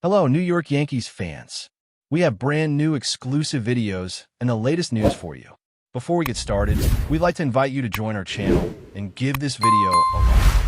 Hello, New York Yankees fans. We have brand new exclusive videos and the latest news for you. Before we get started, we'd like to invite you to join our channel and give this video a like.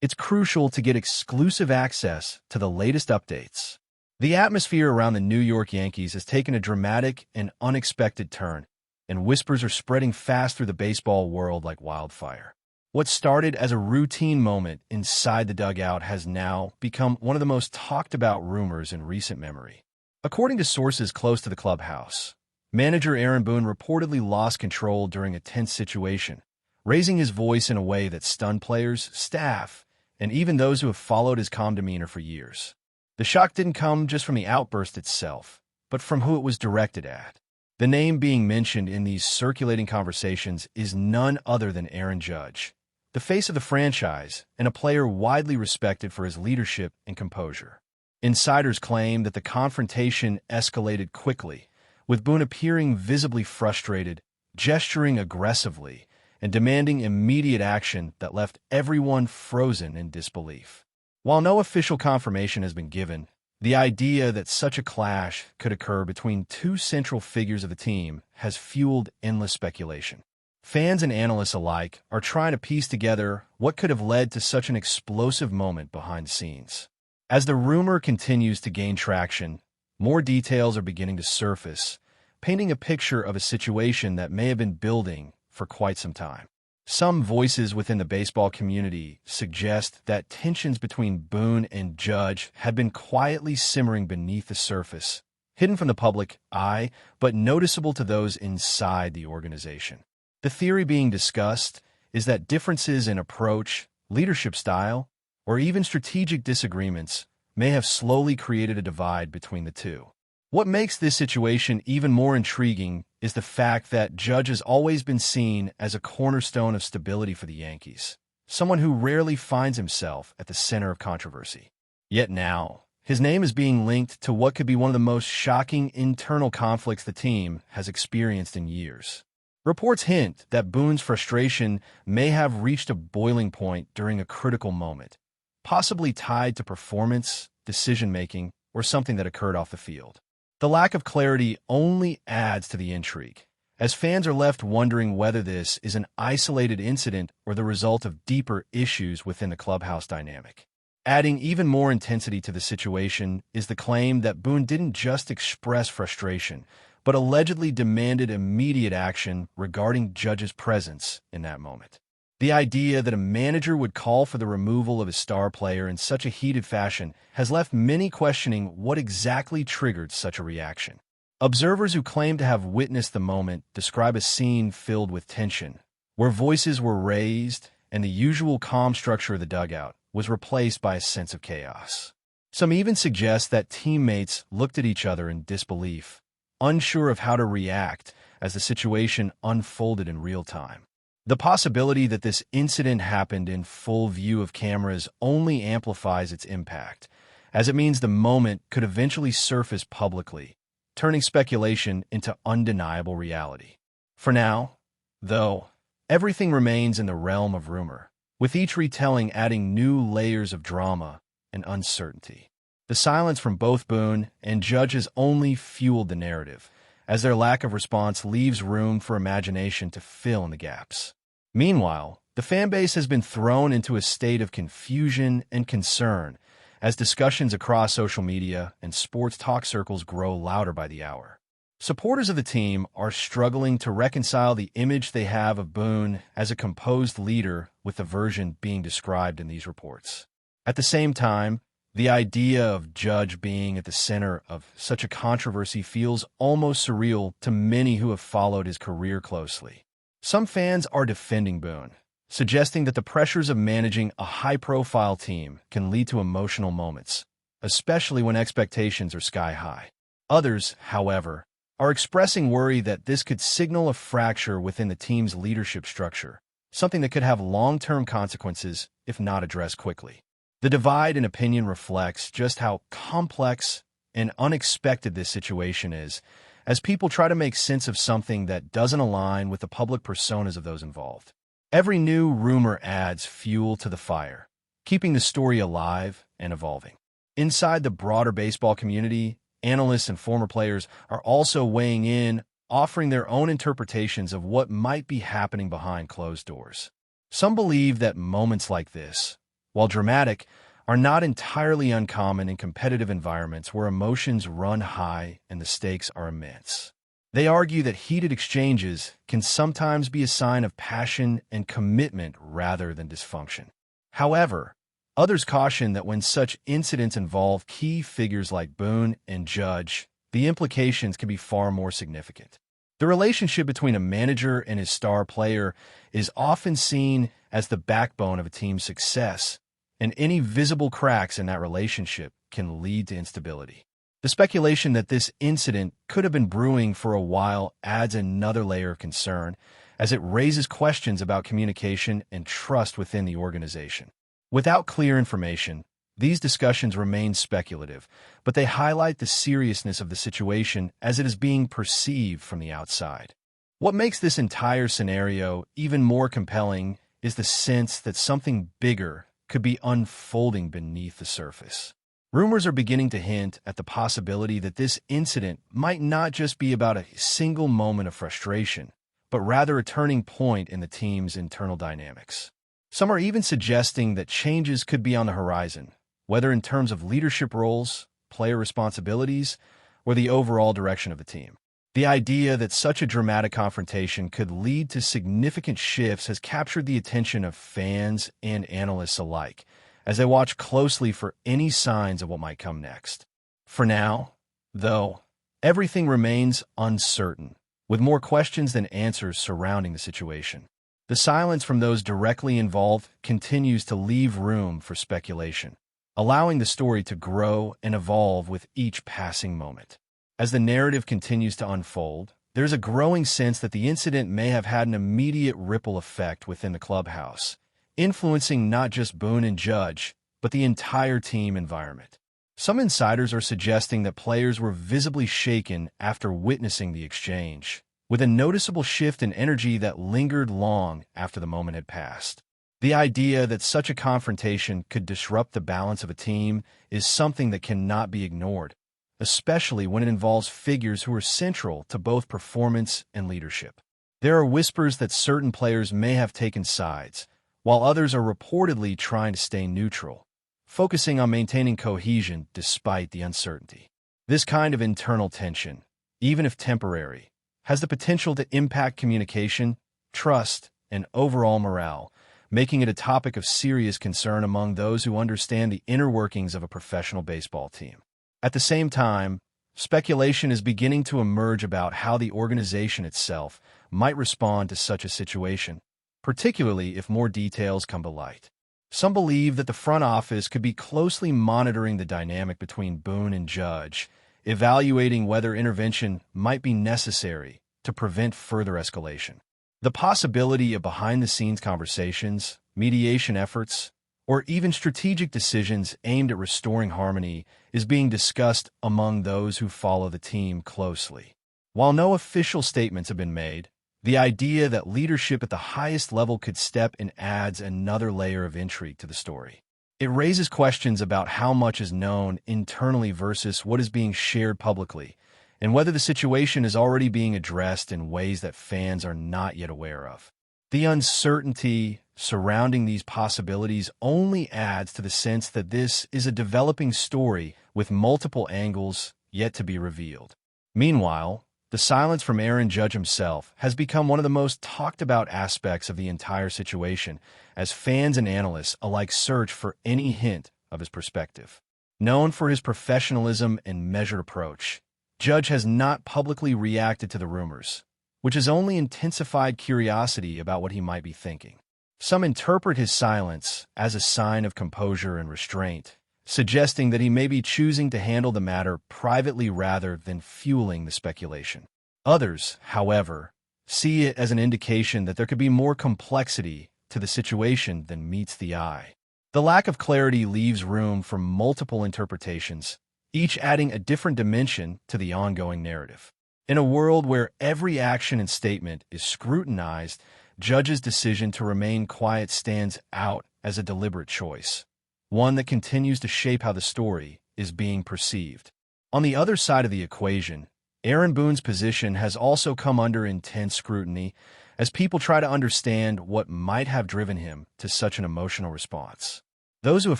It's crucial to get exclusive access to the latest updates. The atmosphere around the New York Yankees has taken a dramatic and unexpected turn, and whispers are spreading fast through the baseball world like wildfire. What started as a routine moment inside the dugout has now become one of the most talked about rumors in recent memory. According to sources close to the clubhouse, manager Aaron Boone reportedly lost control during a tense situation, raising his voice in a way that stunned players, staff, and even those who have followed his calm demeanor for years. The shock didn't come just from the outburst itself, but from who it was directed at. The name being mentioned in these circulating conversations is none other than Aaron Judge, the face of the franchise and a player widely respected for his leadership and composure. Insiders claim that the confrontation escalated quickly, with Boone appearing visibly frustrated, gesturing aggressively, and demanding immediate action that left everyone frozen in disbelief. While no official confirmation has been given, the idea that such a clash could occur between two central figures of the team has fueled endless speculation. Fans and analysts alike are trying to piece together what could have led to such an explosive moment behind the scenes. As the rumor continues to gain traction, more details are beginning to surface, painting a picture of a situation that may have been building for quite some time. Some voices within the baseball community suggest that tensions between Boone and Judge had been quietly simmering beneath the surface, hidden from the public eye, but noticeable to those inside the organization. The theory being discussed is that differences in approach, leadership style, or even strategic disagreements may have slowly created a divide between the two. What makes this situation even more intriguing is the fact that Judge has always been seen as a cornerstone of stability for the Yankees, someone who rarely finds himself at the center of controversy. Yet now, his name is being linked to what could be one of the most shocking internal conflicts the team has experienced in years. Reports hint that Boone's frustration may have reached a boiling point during a critical moment, possibly tied to performance, decision-making, or something that occurred off the field. The lack of clarity only adds to the intrigue, as fans are left wondering whether this is an isolated incident or the result of deeper issues within the clubhouse dynamic. Adding even more intensity to the situation is the claim that Boone didn't just express frustration, but allegedly demanded immediate action regarding Judge's presence in that moment. The idea that a manager would call for the removal of his star player in such a heated fashion has left many questioning what exactly triggered such a reaction. Observers who claim to have witnessed the moment describe a scene filled with tension, where voices were raised and the usual calm structure of the dugout was replaced by a sense of chaos. Some even suggest that teammates looked at each other in disbelief, unsure of how to react as the situation unfolded in real time. The possibility that this incident happened in full view of cameras only amplifies its impact, as it means the moment could eventually surface publicly, turning speculation into undeniable reality. For now, though, everything remains in the realm of rumor, with each retelling adding new layers of drama and uncertainty. The silence from both Boone and Judge has only fueled the narrative, as their lack of response leaves room for imagination to fill in the gaps. Meanwhile, the fanbase has been thrown into a state of confusion and concern as discussions across social media and sports talk circles grow louder by the hour. Supporters of the team are struggling to reconcile the image they have of Boone as a composed leader with the version being described in these reports. At the same time, the idea of Judge being at the center of such a controversy feels almost surreal to many who have followed his career closely. Some fans are defending Boone, suggesting that the pressures of managing a high-profile team can lead to emotional moments, especially when expectations are sky-high. Others, however, are expressing worry that this could signal a fracture within the team's leadership structure, something that could have long-term consequences if not addressed quickly. The divide in opinion reflects just how complex and unexpected this situation is, as people try to make sense of something that doesn't align with the public personas of those involved. Every new rumor adds fuel to the fire, keeping the story alive and evolving. Inside the broader baseball community, analysts and former players are also weighing in, offering their own interpretations of what might be happening behind closed doors. Some believe that moments like this, while dramatic, are not entirely uncommon in competitive environments where emotions run high and the stakes are immense. They argue that heated exchanges can sometimes be a sign of passion and commitment rather than dysfunction. However, others caution that when such incidents involve key figures like Boone and Judge, the implications can be far more significant. The relationship between a manager and his star player is often seen as the backbone of a team's success, and any visible cracks in that relationship can lead to instability. The speculation that this incident could have been brewing for a while adds another layer of concern, as it raises questions about communication and trust within the organization. Without clear information, these discussions remain speculative, but they highlight the seriousness of the situation as it is being perceived from the outside. What makes this entire scenario even more compelling is the sense that something bigger could be unfolding beneath the surface. Rumors are beginning to hint at the possibility that this incident might not just be about a single moment of frustration, but rather a turning point in the team's internal dynamics. Some are even suggesting that changes could be on the horizon, whether in terms of leadership roles, player responsibilities, or the overall direction of the team. The idea that such a dramatic confrontation could lead to significant shifts has captured the attention of fans and analysts alike, as they watch closely for any signs of what might come next. For now, though, everything remains uncertain, with more questions than answers surrounding the situation. The silence from those directly involved continues to leave room for speculation, allowing the story to grow and evolve with each passing moment. As the narrative continues to unfold, there's a growing sense that the incident may have had an immediate ripple effect within the clubhouse, influencing not just Boone and Judge, but the entire team environment. Some insiders are suggesting that players were visibly shaken after witnessing the exchange, with a noticeable shift in energy that lingered long after the moment had passed. The idea that such a confrontation could disrupt the balance of a team is something that cannot be ignored, especially when it involves figures who are central to both performance and leadership. There are whispers that certain players may have taken sides, while others are reportedly trying to stay neutral, focusing on maintaining cohesion despite the uncertainty. This kind of internal tension, even if temporary, has the potential to impact communication, trust, and overall morale, making it a topic of serious concern among those who understand the inner workings of a professional baseball team. At the same time, speculation is beginning to emerge about how the organization itself might respond to such a situation, particularly if more details come to light. Some believe that the front office could be closely monitoring the dynamic between Boone and Judge, evaluating whether intervention might be necessary to prevent further escalation. The possibility of behind-the-scenes conversations, mediation efforts, or even strategic decisions aimed at restoring harmony is being discussed among those who follow the team closely. While no official statements have been made, the idea that leadership at the highest level could step in adds another layer of intrigue to the story. It raises questions about how much is known internally versus what is being shared publicly, and whether the situation is already being addressed in ways that fans are not yet aware of. The uncertainty surrounding these possibilities only adds to the sense that this is a developing story with multiple angles yet to be revealed. Meanwhile, the silence from Aaron Judge himself has become one of the most talked about aspects of the entire situation, as fans and analysts alike search for any hint of his perspective. Known for his professionalism and measured approach, Judge has not publicly reacted to the rumors, which has only intensified curiosity about what he might be thinking. Some interpret his silence as a sign of composure and restraint, suggesting that he may be choosing to handle the matter privately rather than fueling the speculation. Others, however, see it as an indication that there could be more complexity to the situation than meets the eye. The lack of clarity leaves room for multiple interpretations, each adding a different dimension to the ongoing narrative. In a world where every action and statement is scrutinized, Judge's decision to remain quiet stands out as a deliberate choice, one that continues to shape how the story is being perceived. On the other side of the equation, Aaron Boone's position has also come under intense scrutiny as people try to understand what might have driven him to such an emotional response. Those who have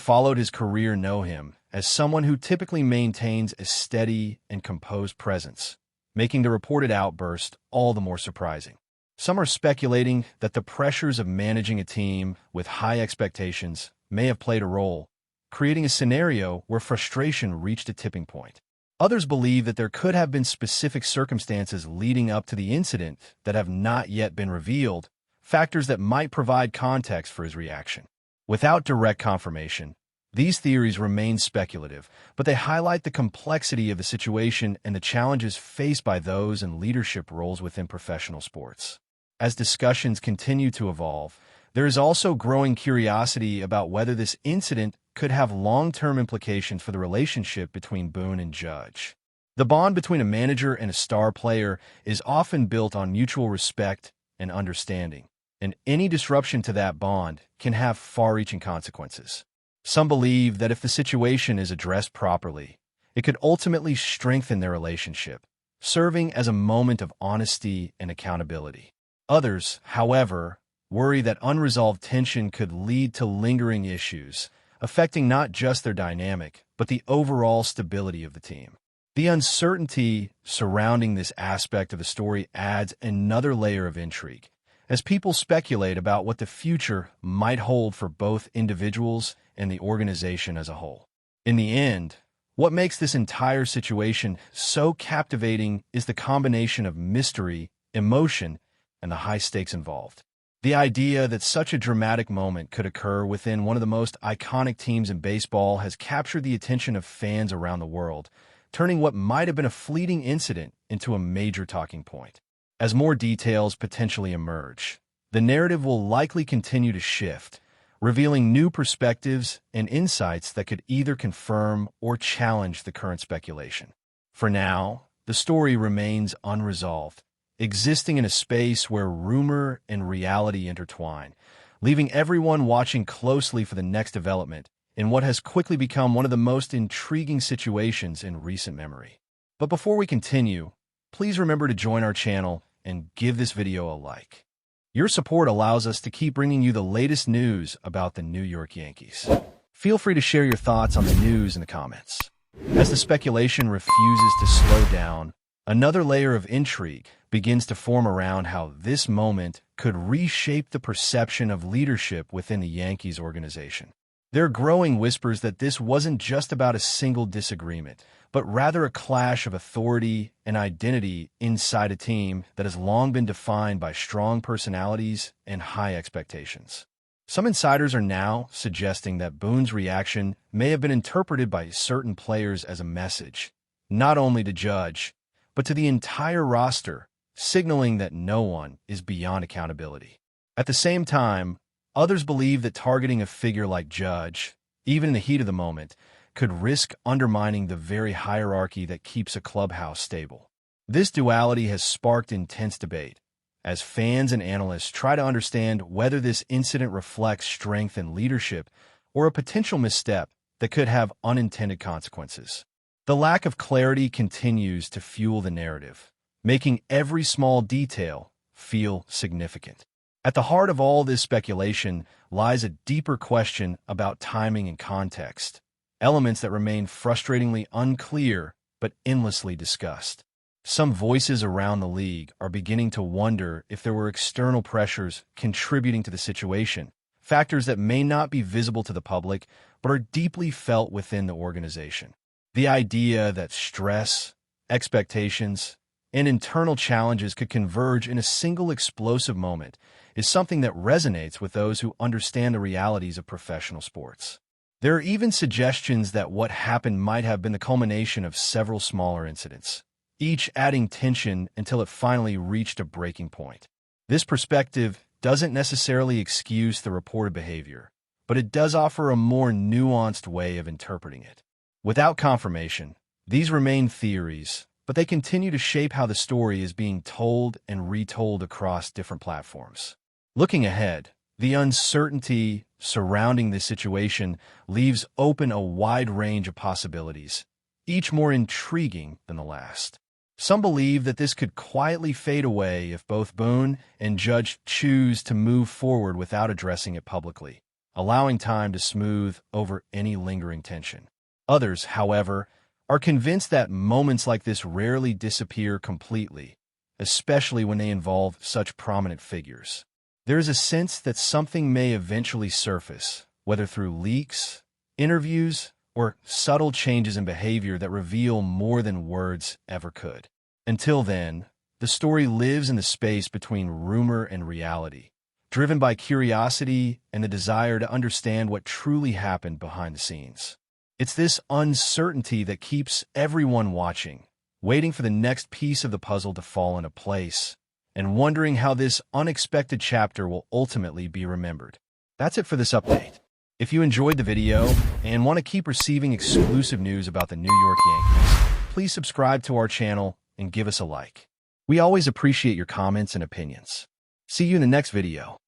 followed his career know him as someone who typically maintains a steady and composed presence, making the reported outburst all the more surprising. Some are speculating that the pressures of managing a team with high expectations may have played a role, creating a scenario where frustration reached a tipping point. Others believe that there could have been specific circumstances leading up to the incident that have not yet been revealed, factors that might provide context for his reaction. Without direct confirmation, these theories remain speculative, but they highlight the complexity of the situation and the challenges faced by those in leadership roles within professional sports. As discussions continue to evolve, there is also growing curiosity about whether this incident could have long-term implications for the relationship between Boone and Judge. The bond between a manager and a star player is often built on mutual respect and understanding, and any disruption to that bond can have far-reaching consequences. Some believe that if the situation is addressed properly, it could ultimately strengthen their relationship, serving as a moment of honesty and accountability. Others, however, worry that unresolved tension could lead to lingering issues, affecting not just their dynamic, but the overall stability of the team. The uncertainty surrounding this aspect of the story adds another layer of intrigue, as people speculate about what the future might hold for both individuals and the organization as a whole. In the end, what makes this entire situation so captivating is the combination of mystery, emotion, and the high stakes involved. The idea that such a dramatic moment could occur within one of the most iconic teams in baseball has captured the attention of fans around the world, turning what might have been a fleeting incident into a major talking point. As more details potentially emerge, the narrative will likely continue to shift, revealing new perspectives and insights that could either confirm or challenge the current speculation. For now, the story remains unresolved, existing in a space where rumor and reality intertwine, leaving everyone watching closely for the next development in what has quickly become one of the most intriguing situations in recent memory. But before we continue, please remember to join our channel and give this video a like. Your support allows us to keep bringing you the latest news about the New York Yankees. Feel free to share your thoughts on the news in the comments. As the speculation refuses to slow down, another layer of intrigue begins to form around how this moment could reshape the perception of leadership within the Yankees organization. There are growing whispers that this wasn't just about a single disagreement, but rather a clash of authority and identity inside a team that has long been defined by strong personalities and high expectations. Some insiders are now suggesting that Boone's reaction may have been interpreted by certain players as a message, not only to Judge, but to the entire roster, signaling that no one is beyond accountability. At the same time, others believe that targeting a figure like Judge, even in the heat of the moment, could risk undermining the very hierarchy that keeps a clubhouse stable. This duality has sparked intense debate, as fans and analysts try to understand whether this incident reflects strength and leadership or a potential misstep that could have unintended consequences. The lack of clarity continues to fuel the narrative, making every small detail feel significant. At the heart of all this speculation lies a deeper question about timing and context, elements that remain frustratingly unclear but endlessly discussed. Some voices around the league are beginning to wonder if there were external pressures contributing to the situation, factors that may not be visible to the public but are deeply felt within the organization. The idea that stress, expectations, and internal challenges could converge in a single explosive moment is something that resonates with those who understand the realities of professional sports. There are even suggestions that what happened might have been the culmination of several smaller incidents, each adding tension until it finally reached a breaking point. This perspective doesn't necessarily excuse the reported behavior, but it does offer a more nuanced way of interpreting it. Without confirmation, these remain theories, but they continue to shape how the story is being told and retold across different platforms. Looking ahead, The uncertainty surrounding this situation leaves open a wide range of possibilities, each more intriguing than the last. Some believe that this could quietly fade away if both Boone and Judge choose to move forward without addressing it publicly, allowing time to smooth over any lingering tension. Others, however, are convinced that moments like this rarely disappear completely, especially when they involve such prominent figures. There is a sense that something may eventually surface, whether through leaks, interviews, or subtle changes in behavior that reveal more than words ever could. Until then, the story lives in the space between rumor and reality, driven by curiosity and the desire to understand what truly happened behind the scenes. It's this uncertainty that keeps everyone watching, waiting for the next piece of the puzzle to fall into place, and wondering how this unexpected chapter will ultimately be remembered. That's it for this update. If you enjoyed the video and want to keep receiving exclusive news about the New York Yankees, please subscribe to our channel and give us a like. We always appreciate your comments and opinions. See you in the next video.